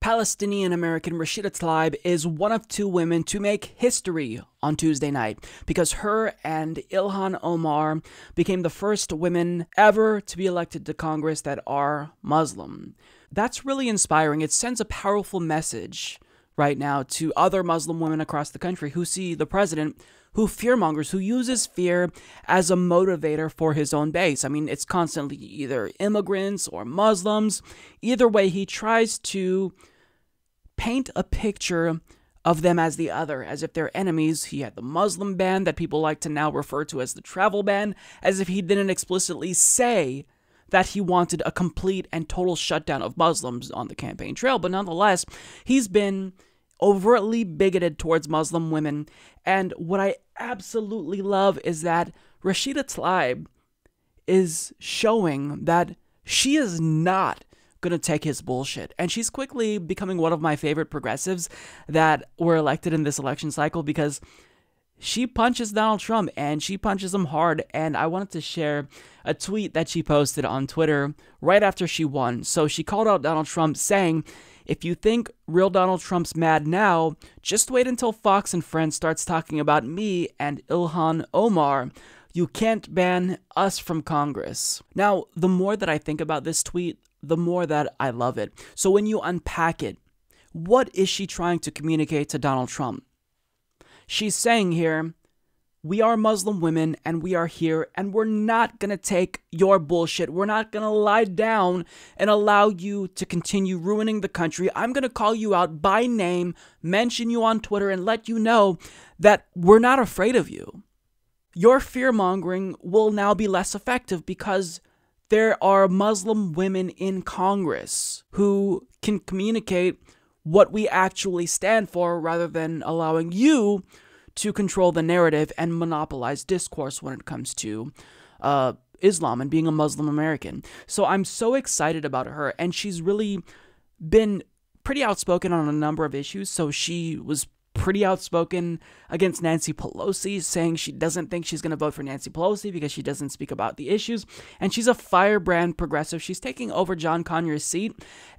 Palestinian-American Rashida Tlaib is one of two women to make history on Tuesday night because her and Ilhan Omar became the first women ever to be elected to Congress that are Muslim. That's really inspiring. It sends a powerful message right now to other Muslim women across the country who see the president who fearmongers, who uses fear as a motivator for his own base. I mean, it's constantly either immigrants or Muslims. Either way, he tries to paint a picture of them as the other, as if they're enemies. He had the Muslim ban that people like to now refer to as the travel ban, as if he didn't explicitly say that he wanted a complete and total shutdown of Muslims on the campaign trail. But nonetheless, he's been overtly bigoted towards Muslim women. And what I absolutely love is that Rashida Tlaib is showing that she is not going to take his bullshit. And she's quickly becoming one of my favorite progressives that were elected in this election cycle because she punches Donald Trump and she punches him hard. And I wanted to share a tweet that she posted on Twitter right after she won. So she called out Donald Trump saying, "If you think real Donald Trump's mad now, just wait until Fox and Friends starts talking about me and Ilhan Omar. You can't ban us from Congress." Now, the more that I think about this tweet, the more that I love it. So when you unpack it, what is she trying to communicate to Donald Trump? She's saying here, we are Muslim women and we are here and we're not going to take your bullshit. We're not going to lie down and allow you to continue ruining the country. I'm going to call you out by name, mention you on Twitter, and let you know that we're not afraid of you. Your fear-mongering will now be less effective because there are Muslim women in Congress who can communicate what we actually stand for rather than allowing you to control the narrative and monopolize discourse when it comes to Islam and being a Muslim American. So I'm so excited about her, and she's really been pretty outspoken on a number of issues. So she was pretty outspoken against Nancy Pelosi, saying she doesn't think she's going to vote for Nancy Pelosi because she doesn't speak about the issues. And she's a firebrand progressive. She's taking over John Conyers' seat,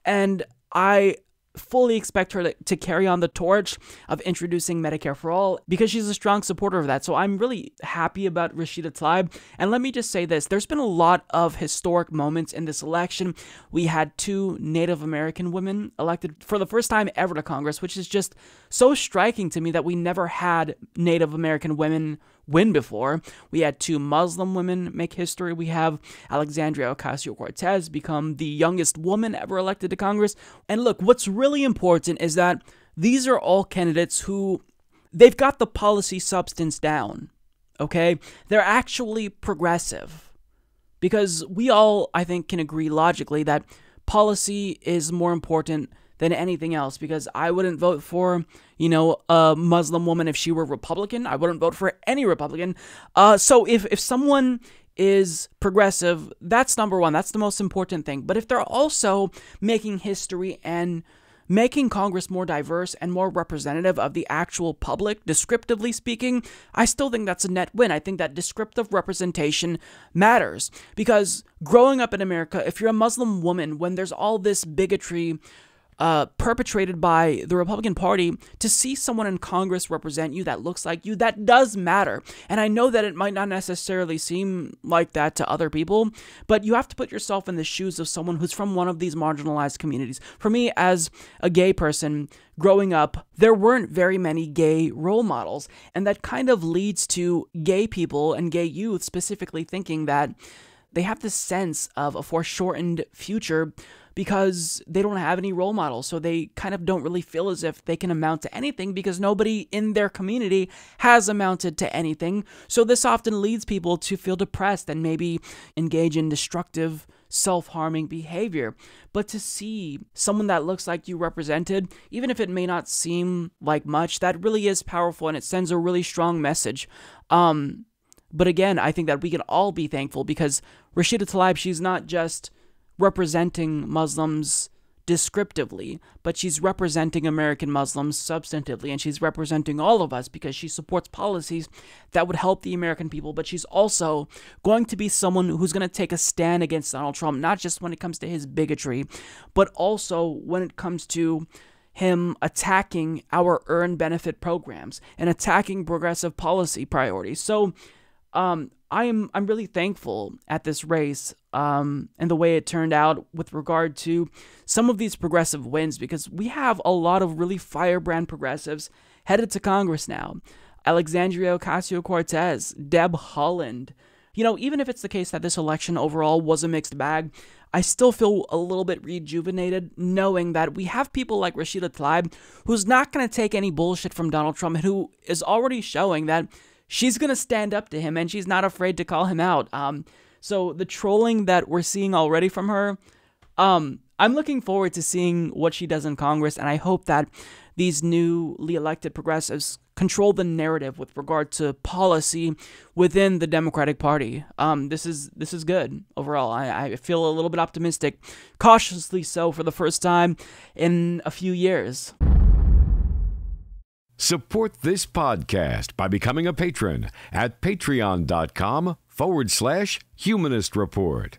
and I fully expect her to carry on the torch of introducing Medicare for All because she's a strong supporter of that. So I'm really happy about Rashida Tlaib. And let me just say this, there's been a lot of historic moments in this election. We had two Native American women elected for the first time ever to Congress, which is just so striking to me that we never had Native American women win before. We had two Muslim women make history. We have Alexandria Ocasio-Cortez become the youngest woman ever elected to Congress. And look, what's really important is that these are all candidates who, they've got the policy substance down, okay? They're actually progressive because we all, I think, can agree logically that policy is more important than anything else, because I wouldn't vote for, a Muslim woman if she were Republican. I wouldn't vote for any Republican. So if someone is progressive, that's number one. That's the most important thing. But if they're also making history and making Congress more diverse and more representative of the actual public, descriptively speaking, I still think that's a net win. I think that descriptive representation matters because growing up in America, if you're a Muslim woman, when there's all this bigotry perpetrated by the Republican Party, to see someone in Congress represent you that looks like you, that does matter. And I know that it might not necessarily seem like that to other people, but you have to put yourself in the shoes of someone who's from one of these marginalized communities. For me, as a gay person, growing up, there weren't very many gay role models, and that kind of leads to gay people and gay youth specifically thinking that they have this sense of a foreshortened future because they don't have any role models. So they kind of don't really feel as if they can amount to anything because nobody in their community has amounted to anything. So this often leads people to feel depressed and maybe engage in destructive, self-harming behavior. But to see someone that looks like you represented, even if it may not seem like much, that really is powerful and it sends a really strong message. But again, I think that we can all be thankful because Rashida Tlaib, she's not just representing Muslims descriptively, but she's representing American Muslims substantively, and she's representing all of us because she supports policies that would help the American people. But she's also going to be someone who's going to take a stand against Donald Trump, not just when it comes to his bigotry, but also when it comes to him attacking our earned benefit programs and attacking progressive policy priorities. So I'm really thankful at this race and the way it turned out with regard to some of these progressive wins, because we have a lot of really firebrand progressives headed to Congress now. Alexandria Ocasio-Cortez, Deb Haaland. Even if it's the case that this election overall was a mixed bag, I still feel a little bit rejuvenated knowing that we have people like Rashida Tlaib, who's not going to take any bullshit from Donald Trump and who is already showing that she's going to stand up to him and she's not afraid to call him out. So the trolling that we're seeing already from her, I'm looking forward to seeing what she does in Congress, and I hope that these newly elected progressives control the narrative with regard to policy within the Democratic Party. This is good overall. I feel a little bit optimistic, cautiously so, for the first time in a few years. Support this podcast by becoming a patron at patreon.com/Humanist Report.